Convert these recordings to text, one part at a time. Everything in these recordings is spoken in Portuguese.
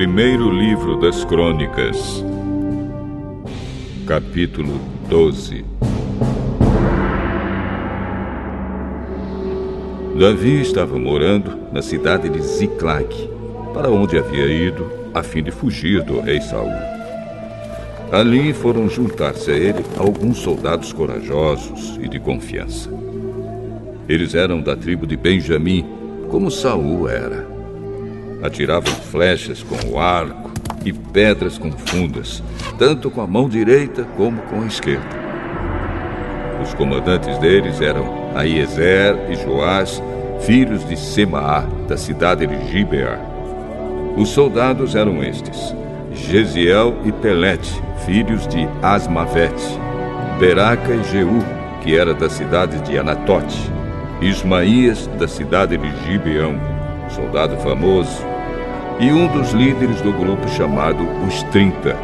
Primeiro livro das Crônicas, capítulo 12. Davi estava morando na cidade de Ziclague, para onde havia ido a fim de fugir do rei Saul. Ali foram juntar-se a ele alguns soldados corajosos e de confiança. Eles eram da tribo de Benjamim, como Saul era. Atiravam flechas com o arco e pedras com fundas, tanto com a mão direita como com a esquerda. Os comandantes deles eram Aiezer e Joás, filhos de Semaá, da cidade de Gibeá. Os soldados eram estes: Gesiel e Pelete, filhos de Asmavete, Beraca e Jeú, que era da cidade de Anatote, Ismaías, da cidade de Gibeão, soldado famoso, e um dos líderes do grupo chamado os 30,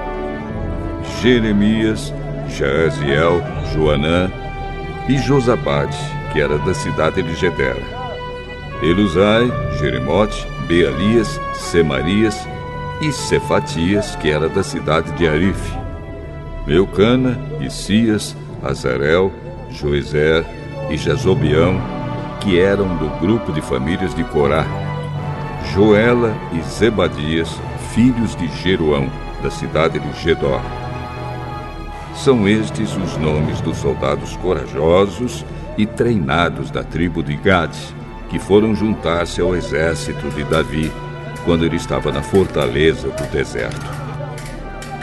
Jeremias, Jaaziel, Joanã e Josabade, que era da cidade de Gedera, Elusai, Jeremote, Bealias, Semarias e Cefatias, que era da cidade de Arife, Meucana, Isias, Azarel, Joezer e Jazobeão, que eram do grupo de famílias de Corá, Joela e Zebadias, filhos de Jeroão, da cidade de Gedor. São estes os nomes dos soldados corajosos e treinados da tribo de Gade, que foram juntar-se ao exército de Davi quando ele estava na fortaleza do deserto.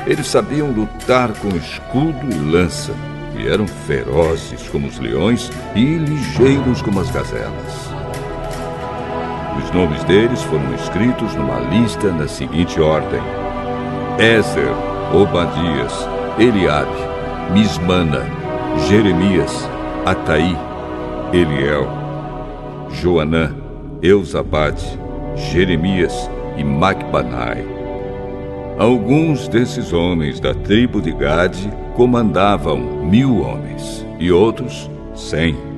Eles sabiam lutar com escudo e lança, e eram ferozes como os leões e ligeiros como as gazelas. Os nomes deles foram escritos numa lista na seguinte ordem: Ézer, Obadias, Eliabe, Mismana, Jeremias, Ataí, Eliel, Joanã, Eusabade, Jeremias e Macbanai. Alguns desses homens da tribo de Gade comandavam 1000 homens e outros 100.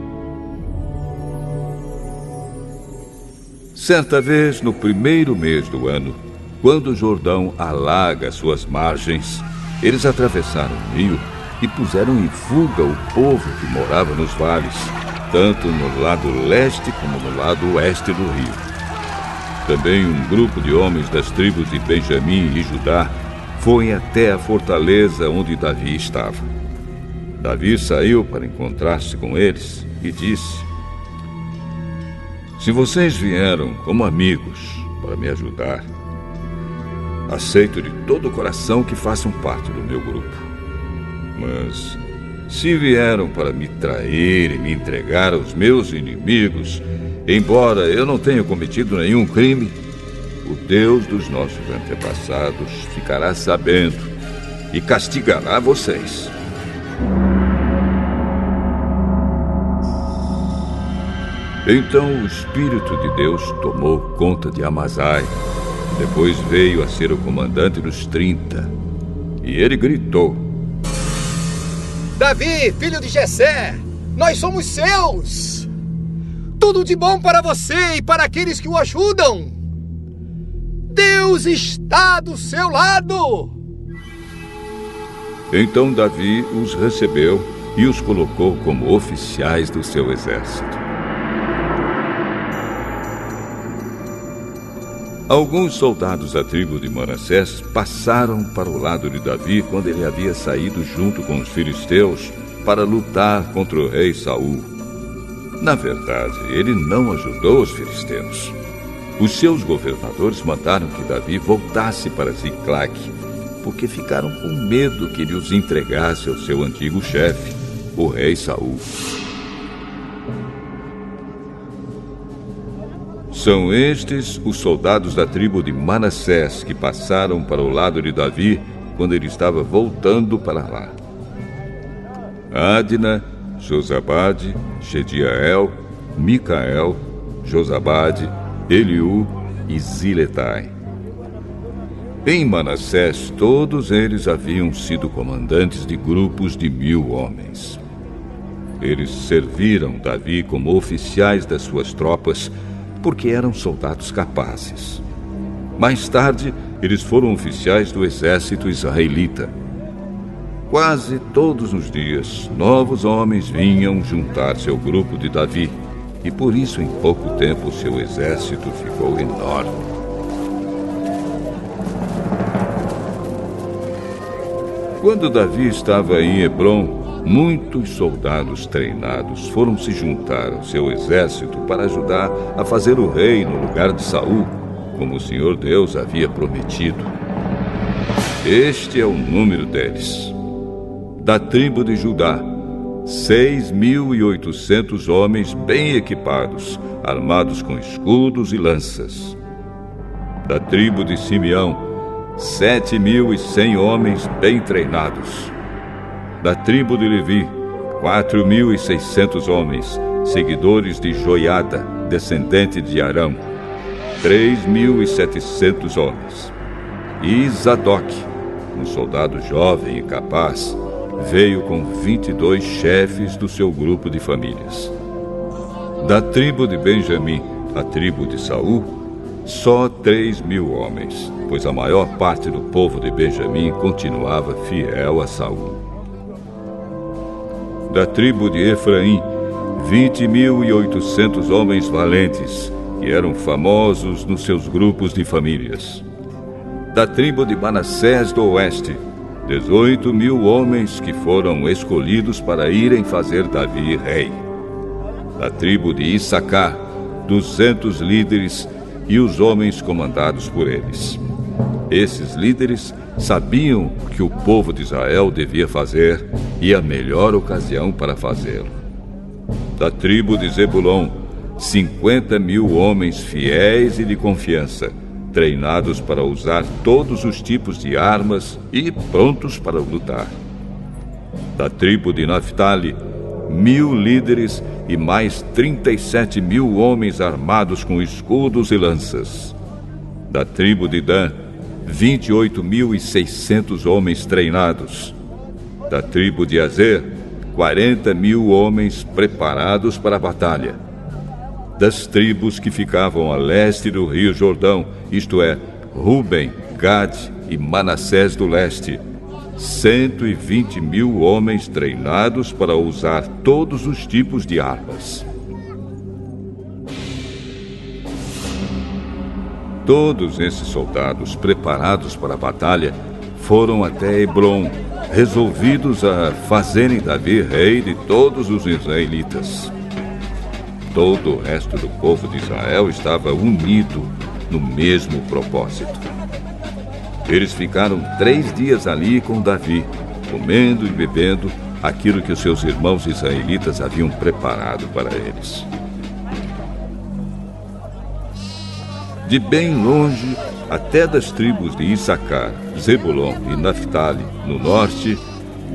Certa vez, no primeiro mês do ano, quando o Jordão alaga suas margens, eles atravessaram o rio e puseram em fuga o povo que morava nos vales, tanto no lado leste como no lado oeste do rio. Também um grupo de homens das tribos de Benjamim e Judá foi até a fortaleza onde Davi estava. Davi saiu para encontrar-se com eles e disse: Se vocês vieram como amigos para me ajudar, aceito de todo o coração que façam parte do meu grupo. Mas se vieram para me trair e me entregar aos meus inimigos, embora eu não tenha cometido nenhum crime, o Deus dos nossos antepassados ficará sabendo e castigará vocês. Então o Espírito de Deus tomou conta de Amazai, depois veio a ser o comandante dos 30, e ele gritou: Davi, filho de Jessé, nós somos seus! Tudo de bom para você e para aqueles que o ajudam! Deus está do seu lado! Então Davi os recebeu e os colocou como oficiais do seu exército. Alguns soldados da tribo de Manassés passaram para o lado de Davi quando ele havia saído junto com os filisteus para lutar contra o rei Saul. Na verdade, ele não ajudou os filisteus. Os seus governadores mandaram que Davi voltasse para Ziclague, porque ficaram com medo que ele os entregasse ao seu antigo chefe, o rei Saul. São estes os soldados da tribo de Manassés que passaram para o lado de Davi quando ele estava voltando para lá: Adna, Josabade, Gediael, Micael, Josabade, Eliú e Ziletai. Em Manassés, todos eles haviam sido comandantes de grupos de 1000 homens. Eles serviram Davi como oficiais das suas tropas porque eram soldados capazes. Mais tarde, eles foram oficiais do exército israelita. Quase todos os dias, novos homens vinham juntar-se ao grupo de Davi, e por isso, em pouco tempo, seu exército ficou enorme. Quando Davi estava em Hebrom, muitos soldados treinados foram se juntar ao seu exército para ajudar a fazer o rei no lugar de Saul, como o Senhor Deus havia prometido. Este é o número deles. Da tribo de Judá, 6.800 homens bem equipados, armados com escudos e lanças. Da tribo de Simeão, 7.100 homens bem treinados. Da tribo de Levi, 4.600 homens, seguidores de Joiada, descendente de Arão, 3.700 homens. E Zadok, um soldado jovem e capaz, veio com 22 chefes do seu grupo de famílias. Da tribo de Benjamim, a tribo de Saul, só 3.000 homens, pois a maior parte do povo de Benjamim continuava fiel a Saul. Da tribo de Efraim, 20.800 homens valentes, que eram famosos nos seus grupos de famílias. Da tribo de Manassés do Oeste, 18.000 homens que foram escolhidos para irem fazer Davi rei. Da tribo de Issacar, 200 líderes e os homens comandados por eles. Esses líderes sabiam o que o povo de Israel devia fazer e a melhor ocasião para fazê-lo. Da tribo de Zebulon, 50.000 homens fiéis e de confiança, treinados para usar todos os tipos de armas e prontos para lutar. Da tribo de Naftali, 1.000 líderes e mais 37.000 homens armados com escudos e lanças. Da tribo de Dan, 28.600 homens treinados. Da tribo de Azer, 40.000 homens preparados para a batalha. Das tribos que ficavam a leste do rio Jordão, isto é, Ruben, Gade e Manassés do leste, 120.000 homens treinados para usar todos os tipos de armas. Todos esses soldados preparados para a batalha foram até Hebrom, resolvidos a fazerem Davi rei de todos os israelitas. Todo o resto do povo de Israel estava unido no mesmo propósito. Eles ficaram 3 dias ali com Davi, comendo e bebendo aquilo que os seus irmãos israelitas haviam preparado para eles. De bem longe, até das tribos de Issacar, Zebulon e Naftali, no norte,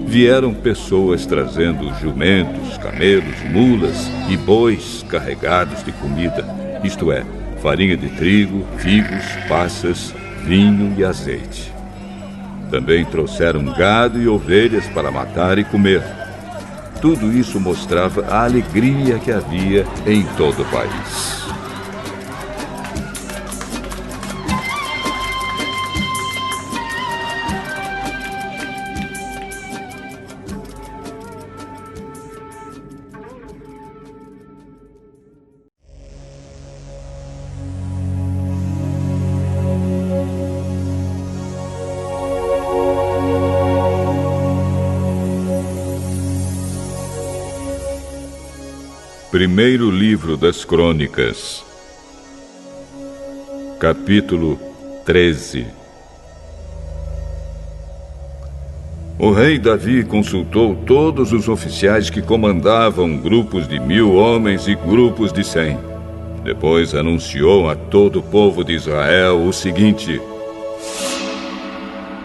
vieram pessoas trazendo jumentos, camelos, mulas e bois carregados de comida, isto é, farinha de trigo, figos, passas, vinho e azeite. Também trouxeram gado e ovelhas para matar e comer. Tudo isso mostrava a alegria que havia em todo o país. Primeiro livro das Crônicas, capítulo 13. O rei Davi consultou todos os oficiais que comandavam grupos de 1.000 homens e grupos de 100. Depois anunciou a todo o povo de Israel o seguinte: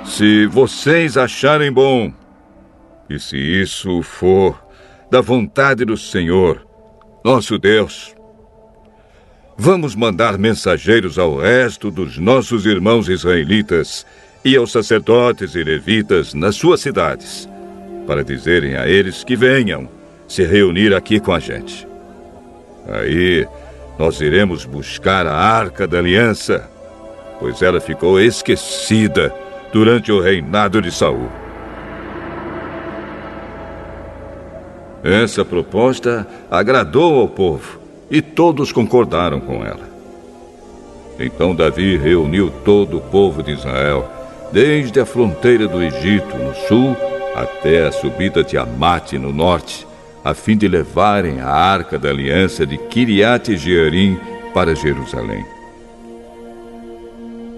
se vocês acharem bom, e se isso for da vontade do Senhor, nosso Deus, vamos mandar mensageiros ao resto dos nossos irmãos israelitas e aos sacerdotes e levitas nas suas cidades, para dizerem a eles que venham se reunir aqui com a gente. Aí nós iremos buscar a Arca da Aliança pois ela ficou esquecida durante o reinado de Saul. Essa proposta agradou ao povo e todos concordaram com ela. Então Davi reuniu todo o povo de Israel, desde a fronteira do Egito, no sul, até a subida de Amate, no norte, a fim de levarem a Arca da Aliança de Quiriate-Jearim para Jerusalém.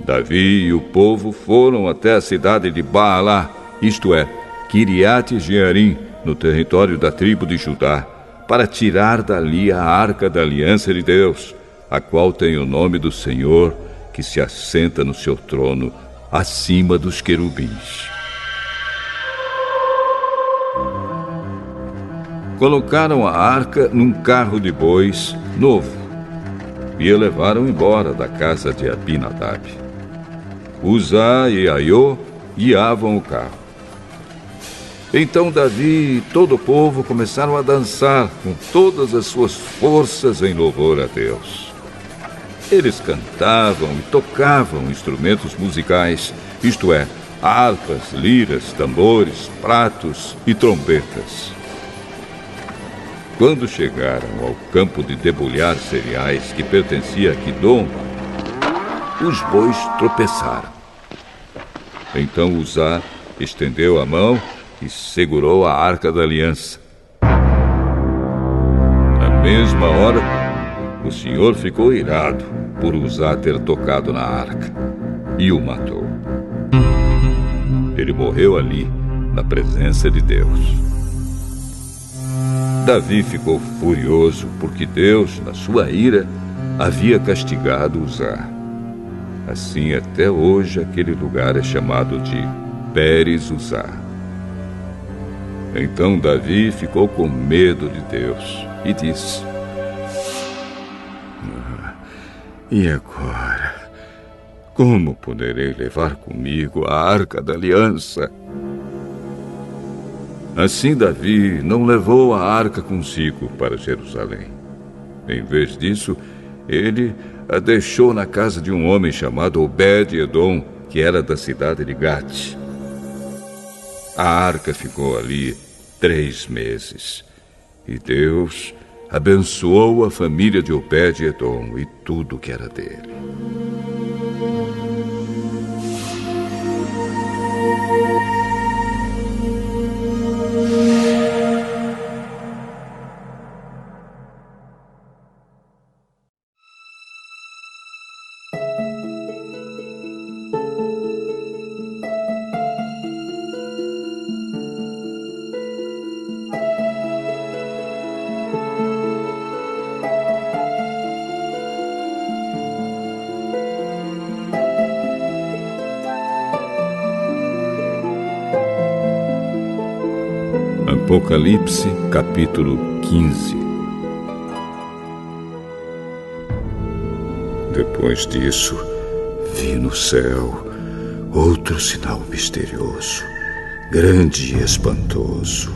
Davi e o povo foram até a cidade de Baalá, isto é, Quiriate-Jearim, no território da tribo de Judá, para tirar dali a Arca da Aliança de Deus, a qual tem o nome do Senhor, que se assenta no seu trono, acima dos querubins. Colocaram a arca num carro de bois novo e a levaram embora da casa de Abinadab. Uzá e Aiô guiavam o carro. Então Davi e todo o povo começaram a dançar com todas as suas forças em louvor a Deus. Eles cantavam e tocavam instrumentos musicais, isto é, harpas, liras, tambores, pratos e trombetas. Quando chegaram ao campo de debulhar cereais que pertencia a Quidom, os bois tropeçaram. Então Uzá estendeu a mão e segurou a Arca da Aliança. Na mesma hora, o Senhor ficou irado por Uzá ter tocado na arca e o matou. Ele morreu ali, na presença de Deus. Davi ficou furioso porque Deus, na sua ira, havia castigado Uzá. Assim, até hoje, aquele lugar é chamado de Pérez-Uzá. Então Davi ficou com medo de Deus e disse: E agora? Como poderei levar comigo a Arca da Aliança? Assim Davi não levou a arca consigo para Jerusalém. Em vez disso, ele a deixou na casa de um homem chamado Obed-Edom, que era da cidade de Gate. A arca ficou ali 3 meses. E Deus abençoou a família de Obed-Edom e tudo que era dele. Apocalipse, capítulo 15. Depois disso, vi no céu outro sinal misterioso, grande e espantoso.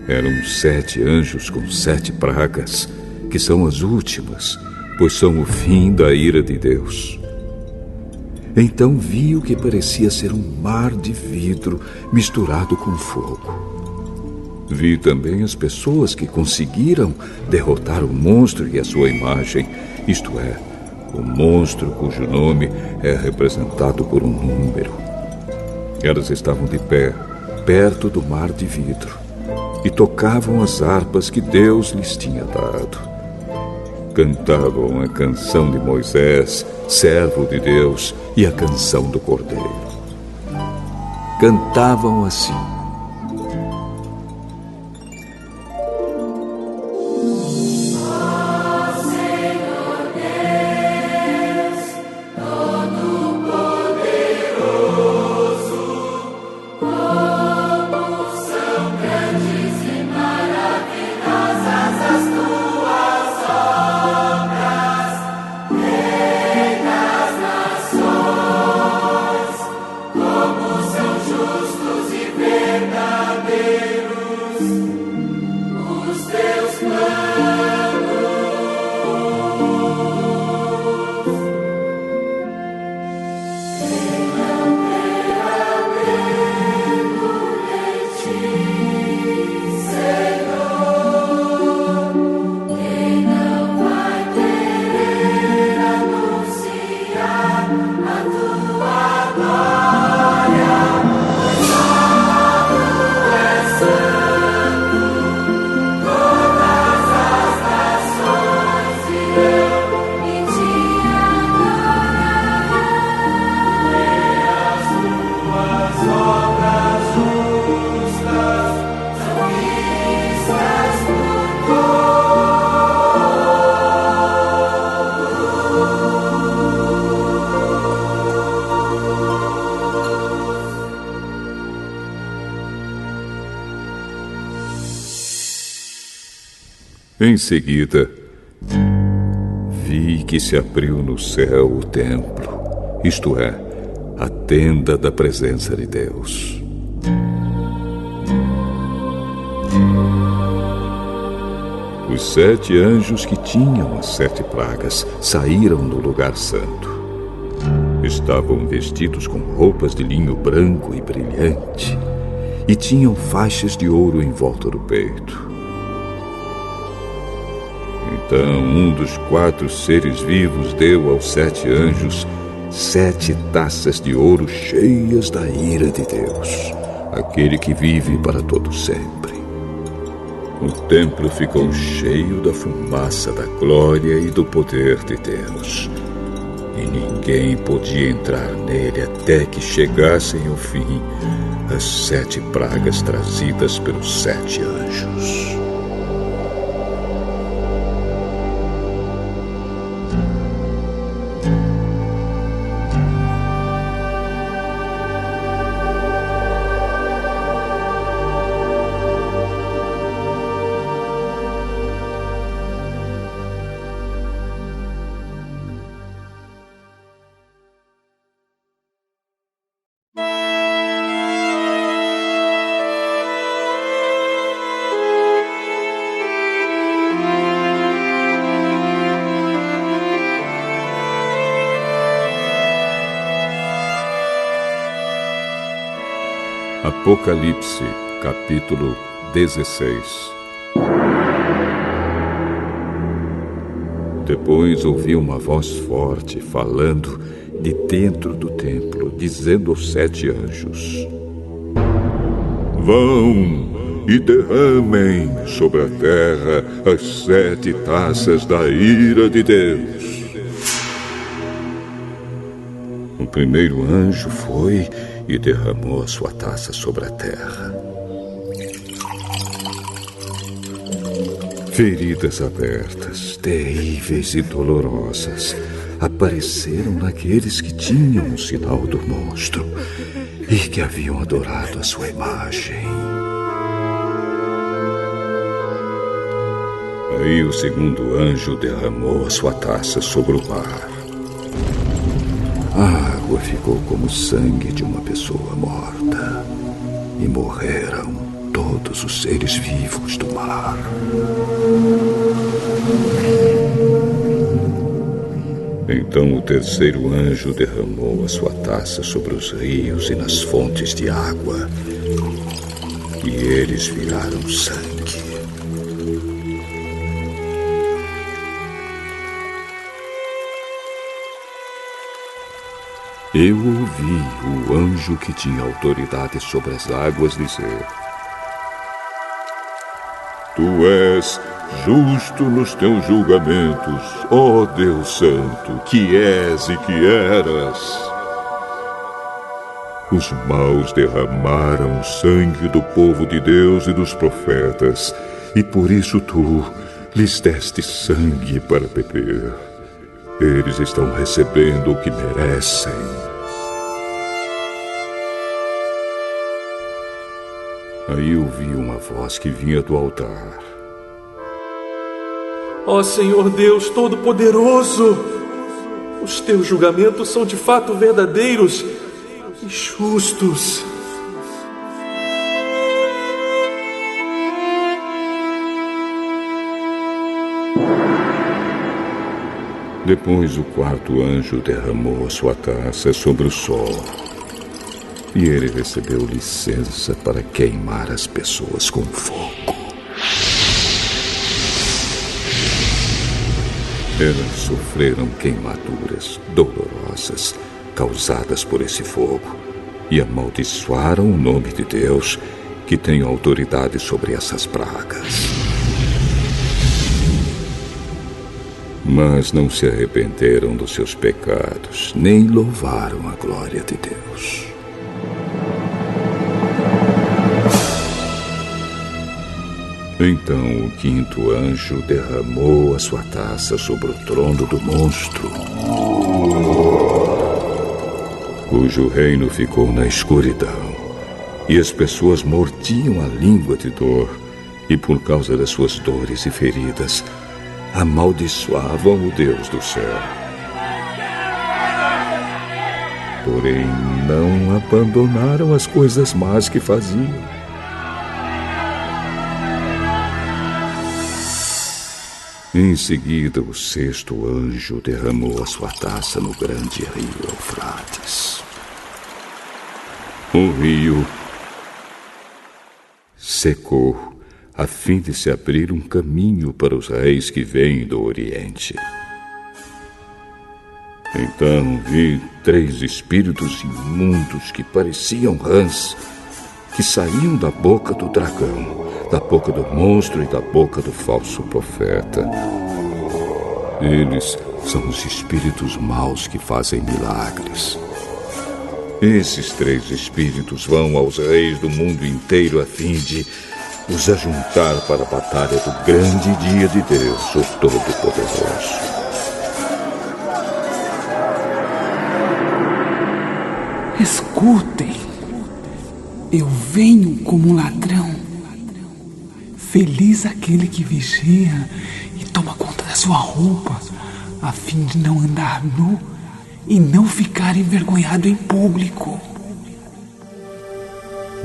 Eram 7 anjos com 7 pragas, que são as últimas, pois são o fim da ira de Deus. Então vi o que parecia ser um mar de vidro misturado com fogo. Vi também as pessoas que conseguiram derrotar o monstro e a sua imagem, isto é, o monstro cujo nome é representado por um número. Elas estavam de pé, perto do mar de vidro, e tocavam as harpas que Deus lhes tinha dado. Cantavam a canção de Moisés, servo de Deus, e a canção do Cordeiro. Cantavam assim: Como são justos e verdadeiros. Em seguida, vi que se abriu no céu o templo, isto é, a tenda da presença de Deus. Os 7 anjos que tinham as 7 pragas saíram do lugar santo. Estavam vestidos com roupas de linho branco e brilhante e tinham faixas de ouro em volta do peito. Então um dos 4 seres vivos deu aos 7 anjos 7 taças de ouro cheias da ira de Deus, aquele que vive para todo sempre. O templo ficou cheio da fumaça da glória e do poder de Deus, e ninguém podia entrar nele até que chegassem ao fim as 7 pragas trazidas pelos 7 anjos. Apocalipse, capítulo 16. Depois ouvi uma voz forte falando de dentro do templo, dizendo aos 7 anjos: Vão e derramem sobre a terra as 7 taças da ira de Deus. O primeiro anjo foi e derramou a sua taça sobre a terra. Feridas abertas, terríveis e dolorosas, apareceram naqueles que tinham o sinal do monstro e que haviam adorado a sua imagem. Aí o segundo anjo derramou a sua taça sobre o mar. A água ficou como o sangue de uma pessoa morta, e morreram todos os seres vivos do mar. Então o terceiro anjo derramou a sua taça sobre os rios e nas fontes de água, e eles viraram sangue. Eu ouvi o anjo que tinha autoridade sobre as águas dizer: Tu és justo nos teus julgamentos, ó Deus Santo, que és e que eras. Os maus derramaram o sangue do povo de Deus e dos profetas, e por isso tu lhes deste sangue para beber. Eles estão recebendo o que merecem. Aí ouvi uma voz que vinha do altar. Ó Senhor Deus Todo-Poderoso, os teus julgamentos são de fato verdadeiros e justos. Depois o quarto anjo derramou a sua taça sobre o sol, e ele recebeu licença para queimar as pessoas com fogo. Elas sofreram queimaduras dolorosas causadas por esse fogo e amaldiçoaram o nome de Deus, que tem autoridade sobre essas pragas. Mas não se arrependeram dos seus pecados, nem louvaram a glória de Deus. Então o quinto anjo derramou a sua taça sobre o trono do monstro, cujo reino ficou na escuridão, e as pessoas mordiam a língua de dor e por causa das suas dores e feridas, amaldiçoavam o Deus do céu. Porém, não abandonaram as coisas más que faziam. Em seguida, o sexto anjo derramou a sua taça no grande rio Eufrates. O rio secou, a fim de se abrir um caminho para os reis que vêm do Oriente. Então vi 3 espíritos imundos que pareciam rãs, que saíam da boca do dragão, da boca do monstro e da boca do falso profeta. Eles são os espíritos maus que fazem milagres. Esses 3 espíritos vão aos reis do mundo inteiro a fim de os ajuntar para a batalha do grande dia de Deus, o Todo-Poderoso. Escutem, eu venho como ladrão. Feliz aquele que vigia e toma conta da sua roupa, a fim de não andar nu e não ficar envergonhado em público.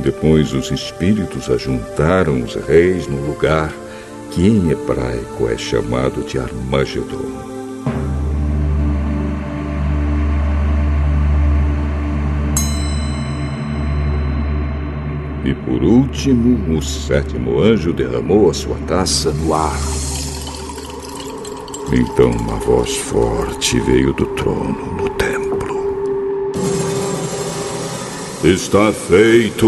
Depois os espíritos ajuntaram os reis no lugar que em hebraico é chamado de Armagedon. E por último, o 7º anjo derramou a sua taça no ar. Então uma voz forte veio do trono no templo. Está feito!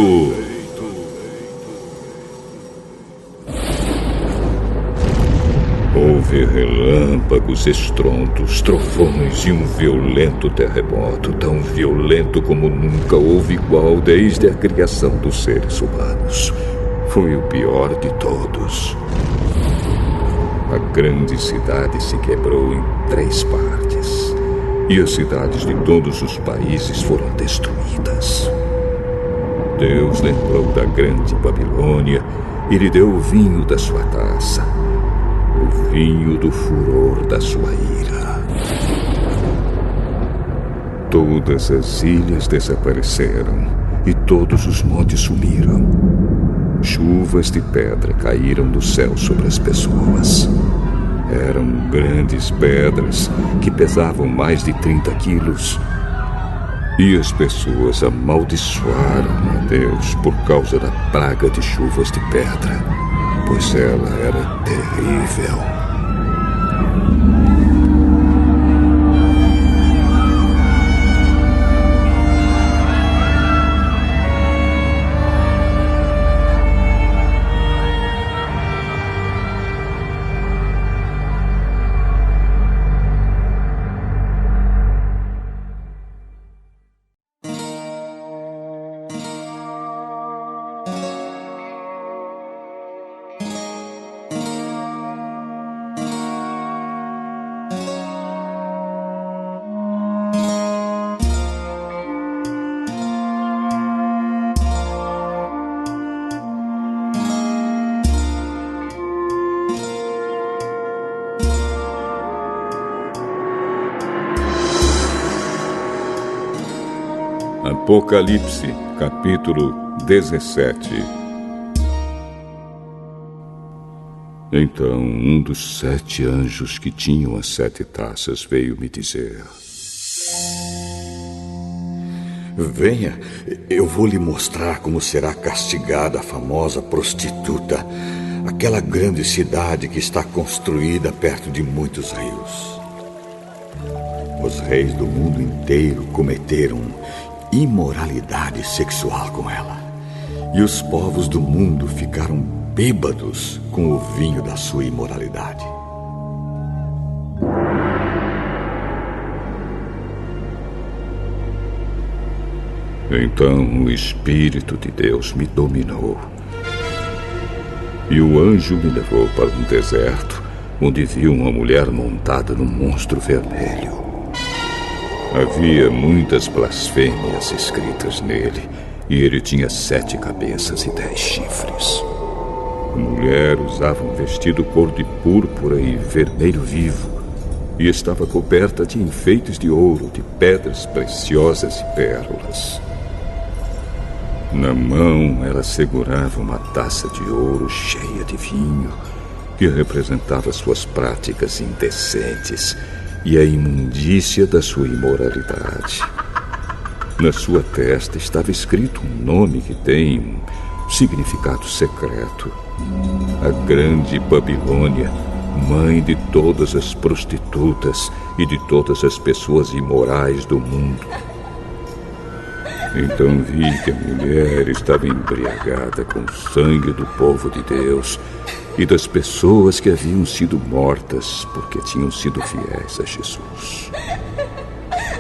Houve relâmpagos, estrondos, trovões e um violento terremoto, tão violento como nunca houve igual desde a criação dos seres humanos. Foi o pior de todos. A grande cidade se quebrou em 3 partes, e as cidades de todos os países foram destruídas. Deus lembrou da grande Babilônia e lhe deu o vinho da sua taça, o vinho do furor da sua ira. Todas as ilhas desapareceram e todos os montes sumiram. Chuvas de pedra caíram do céu sobre as pessoas. Eram grandes pedras que pesavam mais de 30 quilos. E as pessoas amaldiçoaram a Deus por causa da praga de chuvas de pedra, pois ela era terrível. Apocalipse, capítulo 17. Então, um dos 7 anjos que tinham as 7 taças veio me dizer: Venha, eu vou lhe mostrar como será castigada a famosa prostituta, aquela grande cidade que está construída perto de muitos rios. Os reis do mundo inteiro cometeram imoralidade sexual com ela, e os povos do mundo ficaram bêbados com o vinho da sua imoralidade. Então o Espírito de Deus me dominou, e o anjo me levou para um deserto, onde vi uma mulher montada num monstro vermelho. Havia muitas blasfêmias escritas nele, e ele tinha 7 cabeças e 10 chifres. A mulher usava um vestido cor de púrpura e vermelho vivo e estava coberta de enfeites de ouro, de pedras preciosas e pérolas. Na mão, ela segurava uma taça de ouro cheia de vinho, que representava suas práticas indecentes e a imundícia da sua imoralidade. Na sua testa estava escrito um nome que tem um significado secreto: a Grande Babilônia, mãe de todas as prostitutas e de todas as pessoas imorais do mundo. Então vi que a mulher estava embriagada com o sangue do povo de Deus e das pessoas que haviam sido mortas porque tinham sido fiéis a Jesus.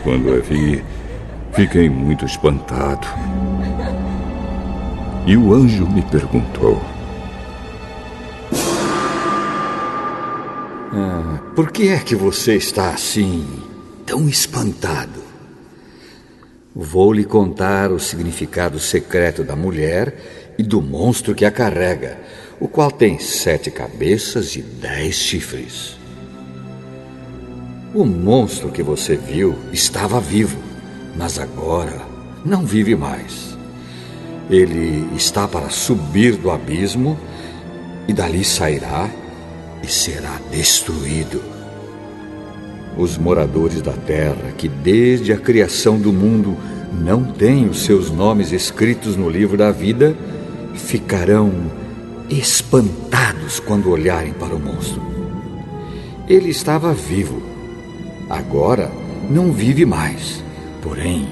Quando a vi, fiquei muito espantado. E o anjo me perguntou: por que é que você está assim, tão espantado? Vou lhe contar o significado secreto da mulher e do monstro que a carrega, o qual tem 7 cabeças e 10 chifres. O monstro que você viu estava vivo, mas agora não vive mais. Ele está para subir do abismo e dali sairá e será destruído. Os moradores da terra, que desde a criação do mundo não têm os seus nomes escritos no livro da vida, ficarão espantados quando olharem para o monstro. Ele estava vivo. Agora não vive mais, porém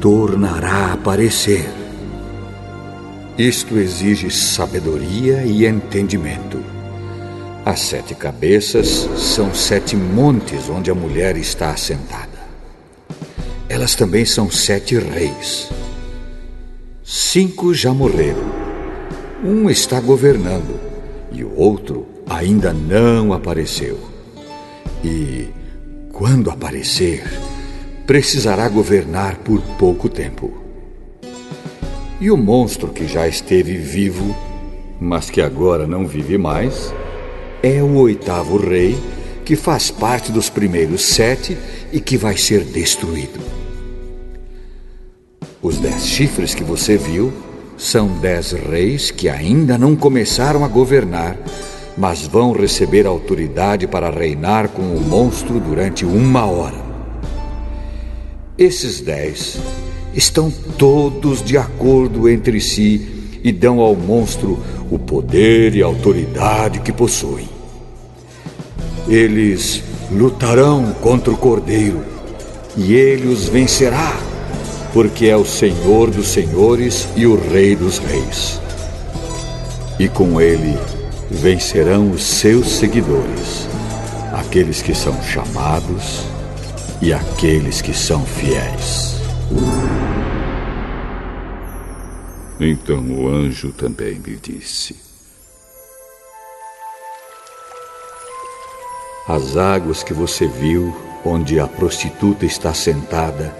tornará a aparecer. Isto exige sabedoria e entendimento. As 7 cabeças são 7 montes onde a mulher está assentada. Elas também são 7 reis. 5 já morreram. Um está governando e o outro ainda não apareceu. E, quando aparecer, precisará governar por pouco tempo. E o monstro que já esteve vivo, mas que agora não vive mais, é o 8º rei, que faz parte dos primeiros 7 e que vai ser destruído. Os 10 chifres que você viu são 10 reis que ainda não começaram a governar, mas vão receber autoridade para reinar com o monstro durante 1 hora. Esses 10 estão todos de acordo entre si e dão ao monstro o poder e a autoridade que possuem. Eles lutarão contra o Cordeiro e ele os vencerá, porque é o Senhor dos senhores e o Rei dos reis. E com ele vencerão os seus seguidores, aqueles que são chamados e aqueles que são fiéis. Então o anjo também me disse: as águas que você viu, onde a prostituta está sentada,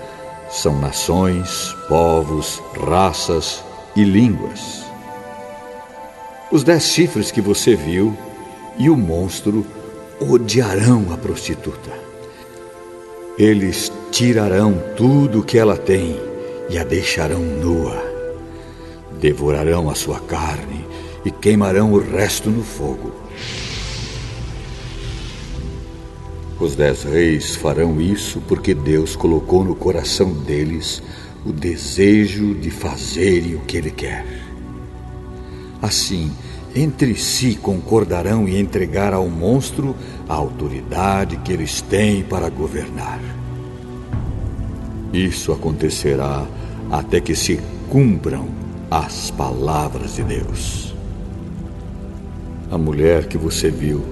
são nações, povos, raças e línguas. Os 10 chifres que você viu e o monstro odiarão a prostituta. Eles tirarão tudo o que ela tem e a deixarão nua. Devorarão a sua carne e queimarão o resto no fogo. Os 10 reis farão isso porque Deus colocou no coração deles o desejo de fazerem o que Ele quer. Assim, entre si concordarão em entregar ao monstro a autoridade que eles têm para governar. Isso acontecerá até que se cumpram as palavras de Deus. A mulher que você viu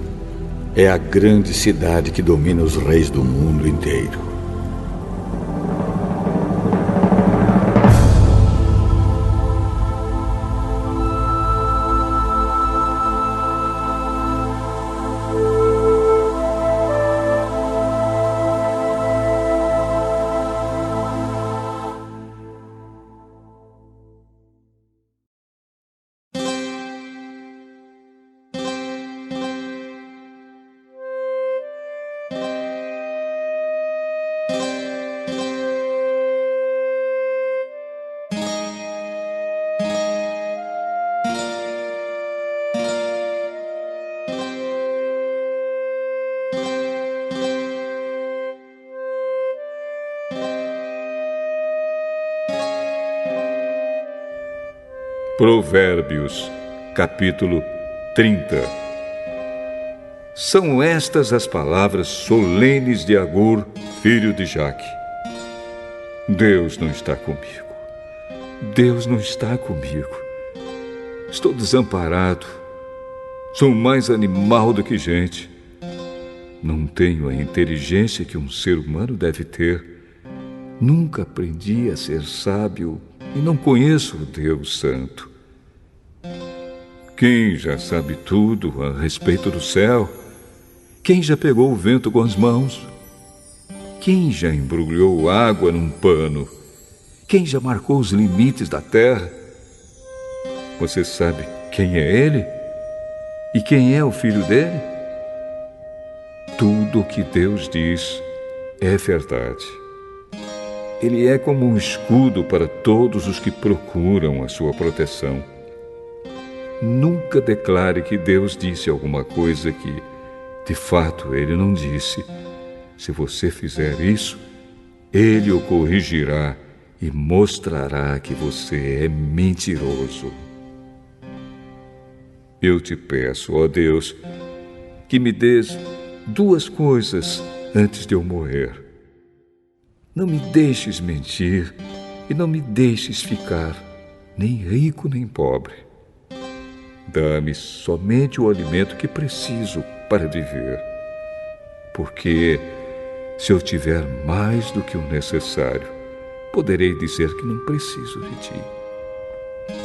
é a grande cidade que domina os reis do mundo inteiro. Provérbios, capítulo 30. São estas as palavras solenes de Agur, filho de Jaque. Deus não está comigo. Deus não está comigo. Estou desamparado. Sou mais animal do que gente. Não tenho a inteligência que um ser humano deve ter. Nunca aprendi a ser sábio e não conheço o Deus Santo. Quem já sabe tudo a respeito do céu? Quem já pegou o vento com as mãos? Quem já embrulhou água num pano? Quem já marcou os limites da terra? Você sabe quem é ele? E quem é o filho dele? Tudo o que Deus diz é verdade. Ele é como um escudo para todos os que procuram a sua proteção. Nunca declare que Deus disse alguma coisa que, de fato, ele não disse. Se você fizer isso, ele o corrigirá e mostrará que você é mentiroso. Eu te peço, ó Deus, que me dês 2 coisas antes de eu morrer. Não me deixes mentir e não me deixes ficar nem rico nem pobre. Dá-me somente o alimento que preciso para viver. Porque se eu tiver mais do que o necessário, poderei dizer que não preciso de ti.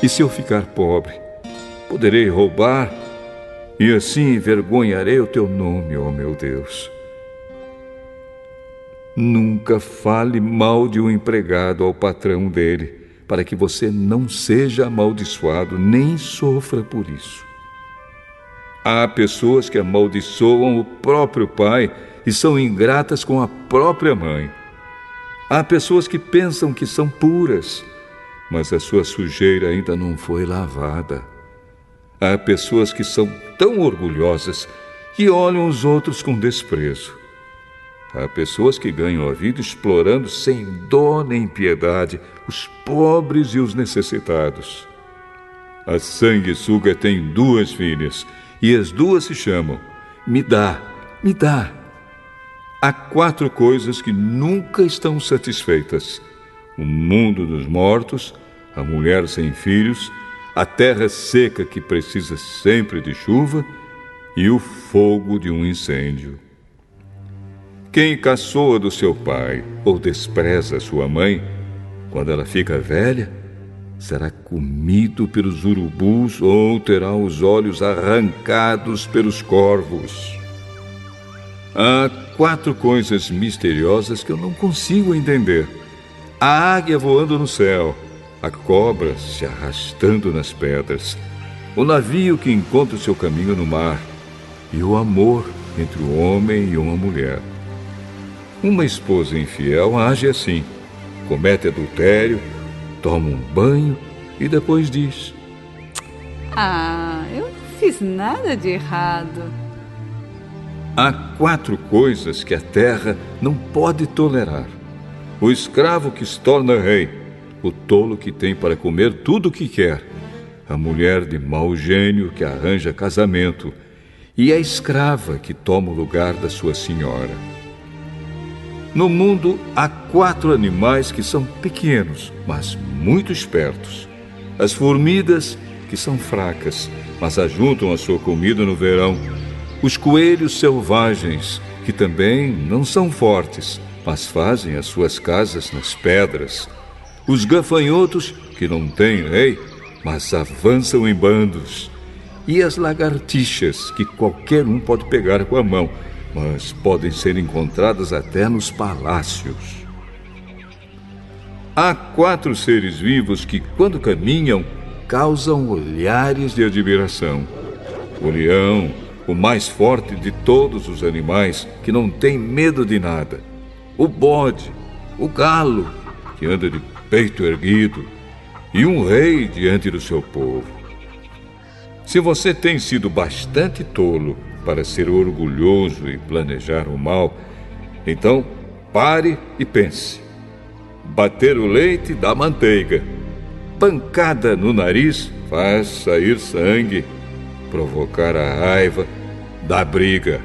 E se eu ficar pobre, poderei roubar e assim envergonharei o teu nome, ó meu Deus. Nunca fale mal de um empregado ao patrão dele, para que você não seja amaldiçoado, nem sofra por isso. Há pessoas que amaldiçoam o próprio pai e são ingratas com a própria mãe. Há pessoas que pensam que são puras, mas a sua sujeira ainda não foi lavada. Há pessoas que são tão orgulhosas que olham os outros com desprezo. Há pessoas que ganham a vida explorando sem dó nem piedade os pobres e os necessitados. A sanguessuga tem 2 filhas e as 2 se chamam Me dá, me dá. Há 4 coisas que nunca estão satisfeitas: o mundo dos mortos, a mulher sem filhos, a terra seca que precisa sempre de chuva e o fogo de um incêndio. Quem caçoa do seu pai ou despreza sua mãe, quando ela fica velha, será comido pelos urubus ou terá os olhos arrancados pelos corvos. Há 4 coisas misteriosas que eu não consigo entender: a águia voando no céu, a cobra se arrastando nas pedras, o navio que encontra o seu caminho no mar e o amor entre o homem e uma mulher. Uma esposa infiel age assim: comete adultério, toma um banho e depois diz: eu não fiz nada de errado. Há 4 coisas que a terra não pode tolerar: o escravo que se torna rei, o tolo que tem para comer tudo o que quer, a mulher de mau gênio que arranja casamento e a escrava que toma o lugar da sua senhora. No mundo há 4 animais que são pequenos, mas muito espertos. As formigas, que são fracas, mas ajuntam a sua comida no verão. Os coelhos selvagens, que também não são fortes, mas fazem as suas casas nas pedras. Os gafanhotos, que não têm rei, mas avançam em bandos. E as lagartixas, que qualquer um pode pegar com a mão, mas podem ser encontradas até nos palácios. Há 4 seres vivos que, quando caminham, causam olhares de admiração. O leão, o mais forte de todos os animais, que não tem medo de nada. O bode, o galo, que anda de peito erguido, e um rei diante do seu povo. Se você tem sido bastante tolo para ser orgulhoso e planejar o mal, então pare e pense. Bater o leite dá manteiga. pancada no nariz faz sair sangue, provocar a raiva, dar briga.